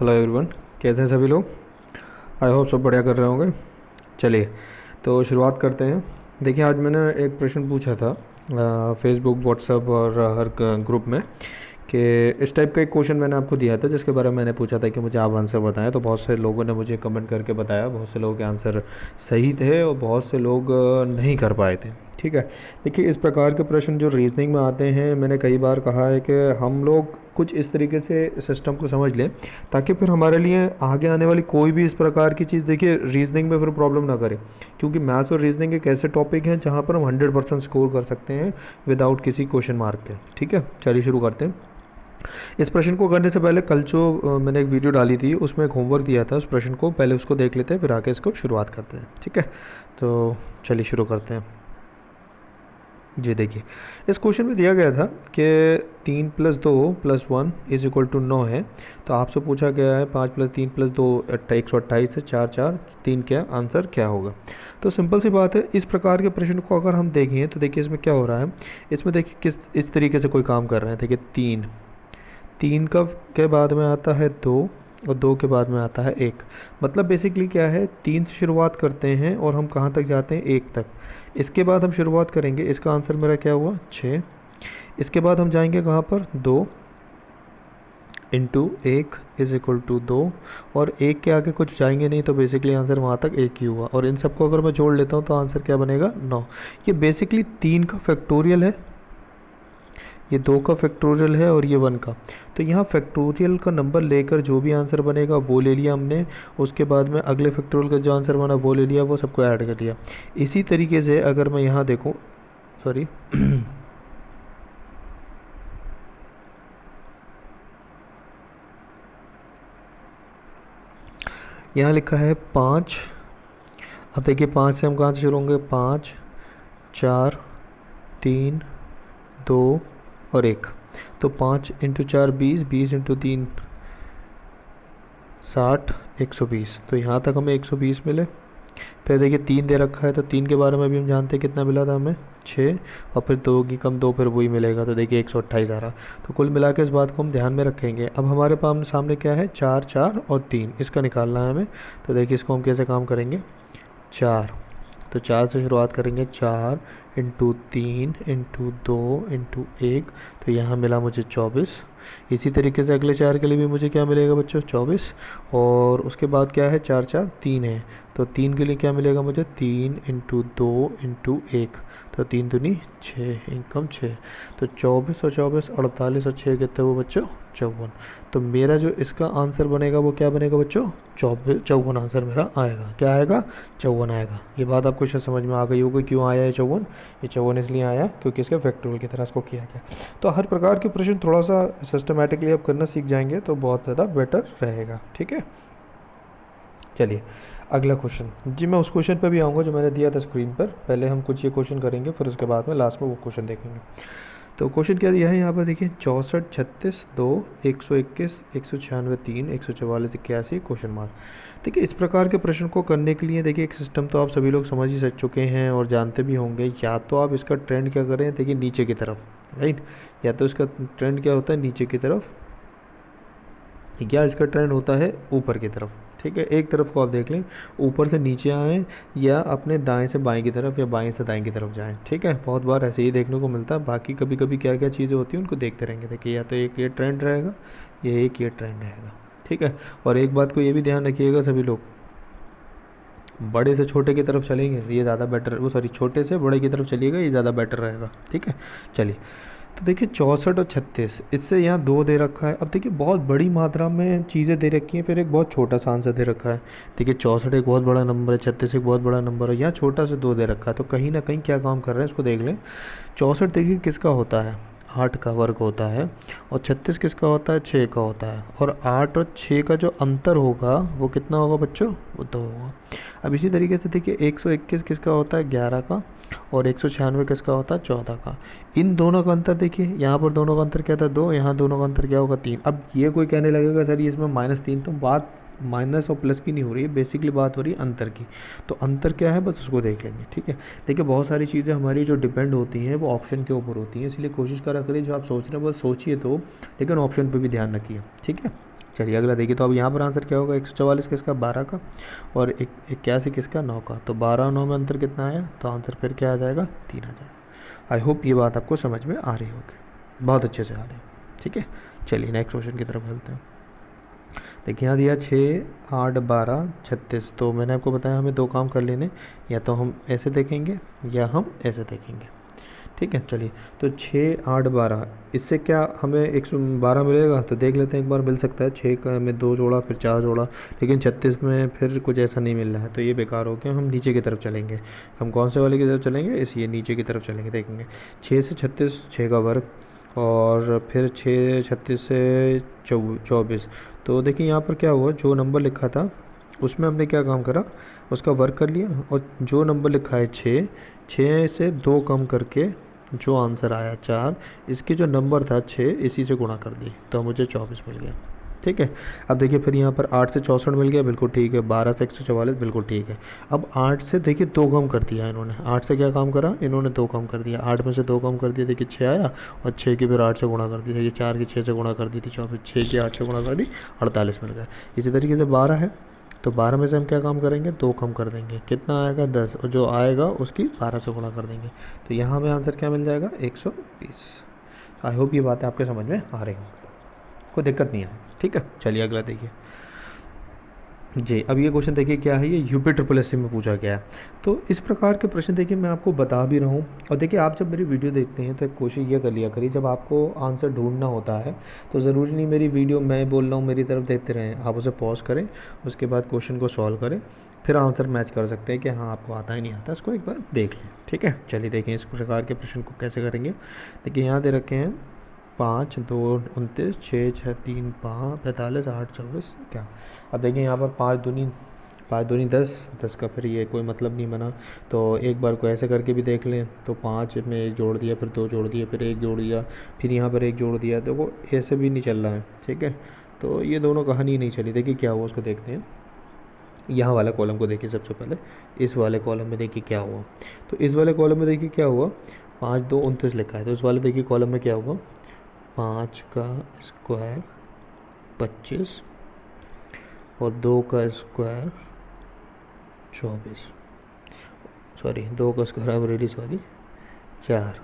Hello everyone, कैसे हैं सभी लोग। आई होप सब बढ़िया कर रहे होंगे। चलिए तो शुरुआत करते हैं। देखिए, आज मैंने एक प्रश्न पूछा था फेसबुक, व्हाट्सएप और हर ग्रुप में कि इस टाइप का एक क्वेश्चन मैंने आपको दिया था जिसके बारे में मैंने पूछा था कि मुझे आप आंसर बताएं। तो बहुत से लोगों ने मुझे कमेंट करके बताया, बहुत से लोगों के आंसर सही थे और बहुत से लोग नहीं कर पाए थे। ठीक है। देखिए, इस प्रकार के प्रश्न जो रीजनिंग में आते हैं, मैंने कई बार कहा है कि हम लोग कुछ इस तरीके से सिस्टम को समझ लें ताकि फिर हमारे लिए आगे आने वाली कोई भी इस प्रकार की चीज़, देखिए रीजनिंग में फिर प्रॉब्लम ना करे। क्योंकि मैथ्स और रीजनिंग एक ऐसे टॉपिक हैं जहाँ पर हम 100% स्कोर कर सकते हैं विदाउट किसी क्वेश्चन मार्क के। ठीक है, चलिए शुरू करते हैं। इस प्रश्न को करने से पहले कल जो मैंने एक वीडियो डाली थी उसमें एक होमवर्क दिया था, उस प्रश्न को पहले उसको देख लेते हैं, फिर आके इसको शुरुआत करते हैं। ठीक है, तो चलिए शुरू करते हैं। जी देखिए, इस क्वेश्चन में दिया गया था कि 3+2+1=9 है। तो आपसे पूछा गया है 5+3+2 128 है, 4 4 3 क्या आंसर क्या होगा। तो सिंपल सी बात है, इस प्रकार के प्रश्न को अगर हम देखें तो देखिए इसमें क्या हो रहा है। इसमें देखिए किस इस तरीके से कोई काम कर रहे हैं। देखिए 3 3 का के बाद में आता है 2 और 2 के बाद में आता है 1। मतलब बेसिकली क्या है, 3 से शुरुआत करते हैं और हम कहाँ तक जाते हैं, 1 तक। इसके बाद हम शुरुआत करेंगे, इसका आंसर मेरा क्या हुआ 6। इसके बाद हम जाएंगे कहाँ पर, 2 इंटू 1=2। और 1 के आगे कुछ जाएंगे नहीं, तो बेसिकली आंसर वहाँ तक 1 ही हुआ। और इन सबको अगर मैं जोड़ लेता हूँ तो आंसर क्या बनेगा, 9। ये बेसिकली 3 का फैक्टोरियल है, ये 2 का फैक्टोरियल है और ये 1 का। तो यहाँ फैक्टोरियल का नंबर लेकर जो भी आंसर बनेगा वो ले लिया हमने। उसके बाद में अगले फैक्टोरियल का जो आंसर बना वो ले लिया, वो सबको ऐड कर दिया। इसी तरीके से अगर मैं यहाँ देखूँ, सॉरी यहाँ लिखा है 5। अब देखिए 5 से हम कहाँ से शुरू होंगे, 5 4 3 2 और 1। तो 5 × 4 20, 20 × 3 60, 120। तो यहाँ तक हमें 120 मिले। फिर देखिए 3 दे रखा है, तो 3 के बारे में भी हम जानते हैं कितना मिला था हमें, 6। और फिर 2 की कम 2, फिर वही मिलेगा। तो देखिए 128 आ रहा। तो कुल मिला के इस बात को हम ध्यान में रखेंगे। अब हमारे पास सामने क्या है, 4 4 और 3, इसका निकालना है हमें। तो देखिए इसको हम कैसे काम करेंगे, 4। तो 4 से शुरुआत करेंगे, 4 × 3 × 2 × 1। तो यहाँ मिला मुझे 24। इसी तरीके से अगले 4 के लिए भी मुझे क्या मिलेगा बच्चों, 24। और उसके बाद क्या है, 4 4 3 है। तो 3 के लिए क्या मिलेगा मुझे, 3 × 2 × 1। तो 3 दूनी 6, इनकम 6। तो 24 और 24 48 और 6 कितने वो बच्चों, 54। तो मेरा जो इसका आंसर बनेगा वो क्या बनेगा बच्चों, 54 आंसर मेरा आएगा। क्या आएगा, 54 आएगा। ये बात आपको शायद समझ में आ गई होगी क्यों आया है 54। ये 54 इसलिए आया क्योंकि इसके फैक्टोरियल की तरह इसको किया गया। तो हर प्रकार के प्रश्न थोड़ा सा सिस्टमेटिकली आप करना सीख जाएंगे तो बहुत ज़्यादा बेटर रहेगा। ठीक है, चलिए अगला क्वेश्चन। जी मैं उस क्वेश्चन पे भी आऊँगा जो मैंने दिया था स्क्रीन पर। पहले हम कुछ ये क्वेश्चन करेंगे, फिर उसके बाद में लास्ट में वो क्वेश्चन देखेंगे। तो क्वेश्चन क्या दिया है यहाँ पर, देखिए 64 36 2 121 196 3 144 81 क्वेश्चन मार्क। देखिए इस प्रकार के प्रश्न को करने के लिए देखिए एक सिस्टम तो आप सभी लोग समझ ही चुके हैं और जानते भी होंगे। या तो आप इसका ट्रेंड क्या करें, देखिए नीचे की तरफ, राइट। या तो इसका ट्रेंड क्या होता है, नीचे की तरफ, या इसका ट्रेंड होता है ऊपर की तरफ। ठीक है, एक तरफ को आप देख लें, ऊपर से नीचे आएँ या अपने दाएं से बाएं की तरफ या बाएं से दाएं की तरफ जाएं। ठीक है, बहुत बार ऐसे ही देखने को मिलता है। बाकी कभी कभी क्या क्या चीज़ें होती हैं उनको देखते रहेंगे। देखिए या तो एक ये ट्रेंड रहेगा या एक ये ट्रेंड रहेगा। ठीक है, और एक बात को ये भी ध्यान रखिएगा सभी लोग, बड़े से छोटे की तरफ चलेंगे ये ज़्यादा बेटर, वो सॉरी छोटे से बड़े की तरफ चलिएगा, ये ज़्यादा बेटर रहेगा। ठीक है, चलिए। तो देखिए 64 और 36, इससे यहाँ 2 दे रखा है। अब देखिए बहुत बड़ी मात्रा में चीज़ें दे रखी हैं, फिर एक बहुत छोटा सा आंसर दे रखा है। देखिए 64 एक बहुत बड़ा नंबर है, 36 एक बहुत बड़ा नंबर है, यहाँ छोटा से 2 दे रखा है। तो कहीं ना कहीं क्या काम कर रहे हैं इसको देख लें। 64 देखिए किसका होता है, 8 का वर्ग होता है। और 36 किसका होता है, 6 का होता है। और 8 और 6 का जो अंतर होगा वो कितना होगा बच्चों, वो 2 होगा। अब इसी तरीके से देखिए 121 किसका होता है, 11 का। और 196 किसका होता है, 14 का। इन दोनों का अंतर देखिए, यहाँ पर दोनों का अंतर क्या था, 2, यहाँ दोनों का अंतर क्या होगा, 3। अब ये कोई कहने लगेगा सर ये इसमें -3, तो बात माइनस और प्लस की नहीं हो रही है, बेसिकली बात हो रही है अंतर की। तो अंतर क्या है बस उसको देख लेंगे। ठीक है, देखिए बहुत सारी चीज़ें हमारी जो डिपेंड होती हैं वो ऑप्शन के ऊपर होती हैं, इसलिए कोशिश करा करिए जो आप सोच रहे हैं बस सोचिए तो, लेकिन ऑप्शन पे भी ध्यान रखिए। ठीक है, चलिए अगला देखिए, तो अब यहाँ पर आंसर क्या होगा, 144 किसका, 12 का, और 81 किसका, 9 का। तो 12 और 9 में अंतर कितना आया, तो आंसर फिर क्या आ जाएगा, 3 आ जाएगा। आई होप ये बात आपको समझ में आ रही होगी, बहुत अच्छे से आ रही है। ठीक है, चलिए नेक्स्ट क्वेश्चन की तरफ चलते हैं। देखिए यहाँ दिया 6, 8, 12, 36। तो मैंने आपको बताया हमें दो काम कर लेने, या तो हम ऐसे देखेंगे या हम ऐसे देखेंगे। ठीक है, चलिए तो 6, 8, 12, इससे क्या हमें 112 मिलेगा, तो देख लेते हैं एक बार। मिल सकता है 6 का में 2 जोड़ा फिर 4 जोड़ा, लेकिन 36 में फिर कुछ ऐसा नहीं मिल रहा है, तो ये बेकार हो गया। हम नीचे की तरफ चलेंगे। हम कौन से वाले की तरफ चलेंगे, इस ये नीचे की तरफ चलेंगे, देखेंगे 6 से 36, 6 का वर्ग, और फिर 6, 36 से 24। तो देखिए यहाँ पर क्या हुआ, जो नंबर लिखा था उसमें हमने क्या काम करा, उसका वर्क कर लिया, और जो नंबर लिखा है 6, 6 से 2 कम करके जो आंसर आया 4, इसके जो नंबर था 6, इसी से गुणा कर दी, तो मुझे 24 मिल गया। ठीक है, अब देखिए फिर यहाँ पर 8 से 64 मिल गया, बिल्कुल ठीक है। 12 से 144, बिल्कुल ठीक है। अब 8 से देखिए 2 कम कर दिया इन्होंने। 8 से क्या काम करा इन्होंने, 2 कम कर दिया। 8 में से 2 कम कर दिया, देखिए 6 आया, और 6 की फिर 8 से गुणा कर दी, देखिए 4 की 6 से गुणा कर दी थी 24, 6 की 8 से गुणा कर दी, 48 मिल गया। इसी तरीके से 12 है, तो 12 में से हम क्या काम करेंगे, 2 कम कर देंगे, कितना आएगा 10, और जो आएगा उसकी 12 से गुणा कर देंगे, तो यहाँ हमें आंसर क्या मिल जाएगा, 120। आई होप ये बातें आपके समझ में आ रही हों, कोई दिक्कत नहीं है। ठीक है, चलिए अगला देखिए जी। अब ये क्वेश्चन देखिए क्या है, ये यूपी ट्रिपल एससी में पूछा गया है। तो इस प्रकार के प्रश्न देखिए मैं आपको बता भी रहा हूँ, और देखिए आप जब मेरी वीडियो देखते हैं तो एक कोशिश ये कर लिया करिए, जब आपको आंसर ढूंढना होता है तो ज़रूरी नहीं मेरी वीडियो मैं बोल रहा हूँ मेरी तरफ देखते रहें, आप उसे पॉज करें, उसके बाद क्वेश्चन को सॉल्व करें, फिर आंसर मैच कर सकते हैं कि हाँ आपको आता है नहीं आता, इसको एक बार देख लें। ठीक है, चलिए देखें इस प्रकार के प्रश्न को कैसे करेंगे। देखिए यहाँ दे रखे हैं 5, 2, 29, 6, 6, 3, 5, 45, 8, 24 क्या। अब देखिए यहाँ पर 5 दूनी 10, 10 का फिर ये कोई मतलब नहीं बना, तो एक बार को ऐसे करके भी देख लें, तो 5 में 1 जोड़ दिया, फिर 2 जोड़ दिए, फिर 1 जोड़ दिया, फिर यहाँ पर 1 जोड़ दिया, तो वो ऐसे भी नहीं चल रहा है। ठीक है, तो ये दोनों कहानी नहीं चली। देखिए क्या हुआ उसको देखते हैं। यहाँ वाला कॉलम को देखिए सबसे पहले, इस वाले कॉलम में देखिए क्या हुआ। तो इस वाले कॉलम में देखिए क्या हुआ, 5, 2, 29 लिखा है, तो इस वाले देखिए कॉलम में क्या हुआ, 5 का स्क्वायर 25, और 2 का स्क्वायर 24, सॉरी 2 का square, I am really sorry, 4।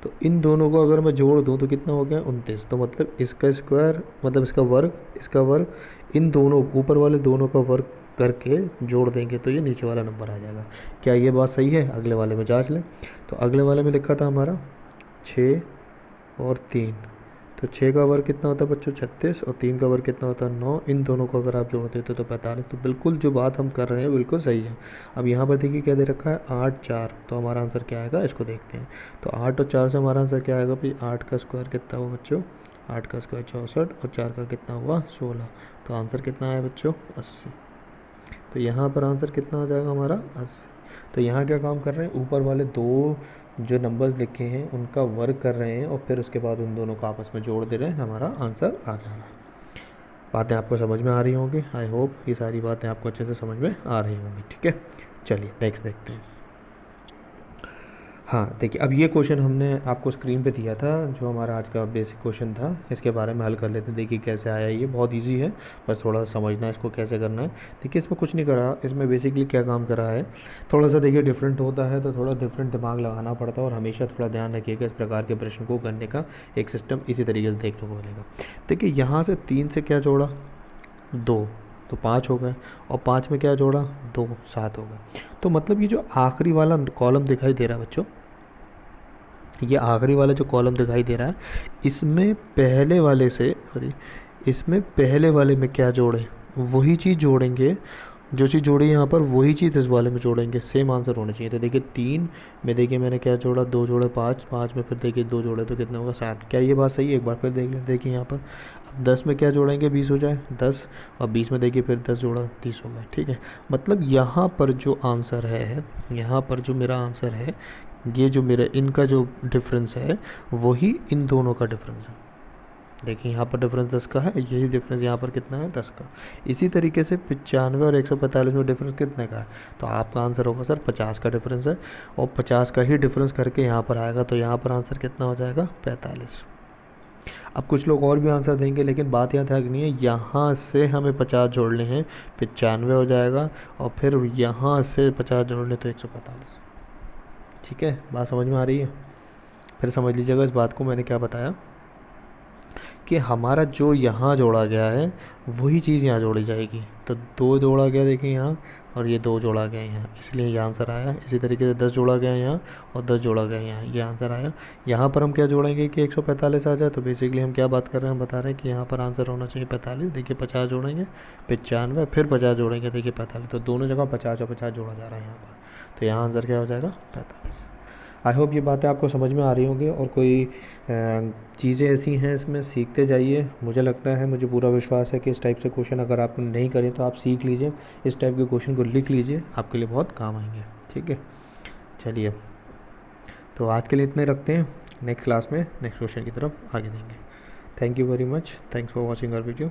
तो इन दोनों को अगर मैं जोड़ दूं तो कितना हो गया, 29। तो मतलब इसका स्क्वायर मतलब इसका वर्ग इन दोनों ऊपर वाले दोनों का वर्ग करके जोड़ देंगे तो ये नीचे वाला नंबर आ जाएगा। क्या ये बात सही है, अगले वाले में जांच लें। तो अगले वाले में लिखा था हमारा 6 और 3, तो 6 का वर्ग कितना होता है बच्चों, 36, और 3 का वर्ग कितना होता है, 9। इन दोनों को अगर आप जोड़ देते तो 45। तो बिल्कुल जो बात हम कर रहे हैं बिल्कुल सही है। अब यहाँ पर देखिए क्या दे रखा है, 8, 4, तो हमारा आंसर क्या आएगा इसको देखते हैं। तो 8 और 4 से हमारा आंसर क्या आएगा भाई, 8 का स्क्वायर कितना हुआ बच्चों, 8 का स्क्वायर 64, और 4 का कितना हुआ 16, तो आंसर कितना आया बच्चों 80। तो यहाँ पर आंसर कितना हो जाएगा हमारा 80। तो यहाँ क्या काम कर रहे हैं, ऊपर वाले दो जो नंबर्स लिखे हैं उनका वर्ग कर रहे हैं, और फिर उसके बाद उन दोनों को आपस में जोड़ दे रहे हैं, हमारा आंसर आ जा रहा है। बातें आपको समझ में आ रही होंगी, आई होप ये सारी बातें आपको अच्छे से समझ में आ रही होंगी। ठीक है, चलिए नेक्स्ट देखते हैं। हाँ देखिए, अब ये क्वेश्चन हमने आपको स्क्रीन पे दिया था, जो हमारा आज का बेसिक क्वेश्चन था, इसके बारे में हल कर लेते हैं। देखिए कैसे आया, ये बहुत इजी है, बस थोड़ा सा समझना है इसको कैसे करना है। देखिए इसमें कुछ नहीं करा, इसमें बेसिकली क्या काम करा है, थोड़ा सा देखिए डिफरेंट होता है तो थोड़ा डिफरेंट दिमाग लगाना पड़ता है, और हमेशा थोड़ा ध्यान रखिएगा इस प्रकार के प्रश्न को करने का एक सिस्टम इसी तरीके से देखने को मिलेगा। देखिए यहाँ से 3 से क्या जोड़ा, 2, तो 5 हो गए, और 5 में क्या जोड़ा 2, 7 हो गए। तो मतलब ये जो आखिरी वाला कॉलम दिखाई दे रहा है बच्चों, ये आखिरी वाला जो कॉलम दिखाई दे रहा है, इसमें पहले वाले से इसमें पहले वाले में क्या जोड़े, वही चीज़ जोड़ेंगे, जो चीज़ जोड़ी यहाँ पर वही चीज़ इस वाले में जोड़ेंगे, सेम आंसर होना चाहिए। तो देखिए 3 में देखिए मैंने क्या जोड़ा, 2 जोड़े 5, 5 में फिर देखिए 2 जोड़े तो कितना होगा 7। क्या ये बात सही है, एक बार फिर देख लें। देखिए यहाँ पर अब 10 में क्या जोड़ेंगे, 20 हो जाए 10, और 20 में देखिए फिर 10 जोड़ा 30 हो गया। ठीक है, मतलब यहाँ पर जो आंसर है, यहाँ पर जो मेरा आंसर है, ये जो मेरा इनका जो डिफरेंस है वही इन दोनों का डिफरेंस है। देखिए यहाँ पर डिफरेंस 10 का है, यही डिफरेंस यहाँ पर कितना है 10 का। इसी तरीके से 95 और 145 में डिफरेंस कितने का है, तो आपका आंसर होगा सर 50 का डिफरेंस है, और 50 का ही डिफरेंस करके यहाँ पर आएगा, तो यहाँ पर आंसर कितना हो जाएगा 45। अब कुछ लोग और भी आंसर देंगे, लेकिन बात यहाँ तक नहीं है, यहाँ से हमें 50 जोड़ने हैं, 95 हो जाएगा, और फिर यहाँ से 50 जोड़ने तो 145। ठीक है, बात समझ में आ रही है? फिर समझ लीजिएगा इस बात को, मैंने क्या बताया कि हमारा जो यहाँ जोड़ा गया है वही चीज़ यहाँ जोड़ी जाएगी। तो 2 जोड़ा गया देखिए यहाँ, और ये 2 जोड़ा गया यहाँ, इसलिए ये आंसर आया। इसी तरीके से 10 जोड़ा गया यहाँ और 10 जोड़ा गया यहाँ, ये आंसर आया। यहाँ पर हम क्या जोड़ेंगे कि 145 आ जाए। तो बेसिकली हम क्या बात कर रहे हैं, हम बता रहे हैं कि यहाँ पर आंसर होना चाहिए 45। देखिए 50 जोड़ेंगे 95, फिर 50 जोड़ेंगे, देखिए 45। तो दोनों जगह 50 और 50 जोड़ा जा रहा है यहाँ पर। तो यहाँ आंसर क्या हो जाएगा, 45। आई होप ये बातें आपको समझ में आ रही होंगी, और कोई चीज़ें ऐसी हैं इसमें सीखते जाइए। मुझे लगता है, मुझे पूरा विश्वास है कि इस टाइप से क्वेश्चन अगर आप नहीं करें तो आप सीख लीजिए, इस टाइप के क्वेश्चन को लिख लीजिए, आपके लिए बहुत काम आएंगे। ठीक है, चलिए, तो आज के लिए इतने रखते हैं। नेक्स्ट क्लास में नेक्स्ट क्वेश्चन की तरफ आगे देंगे। Thank you very much, thanks for watching our video.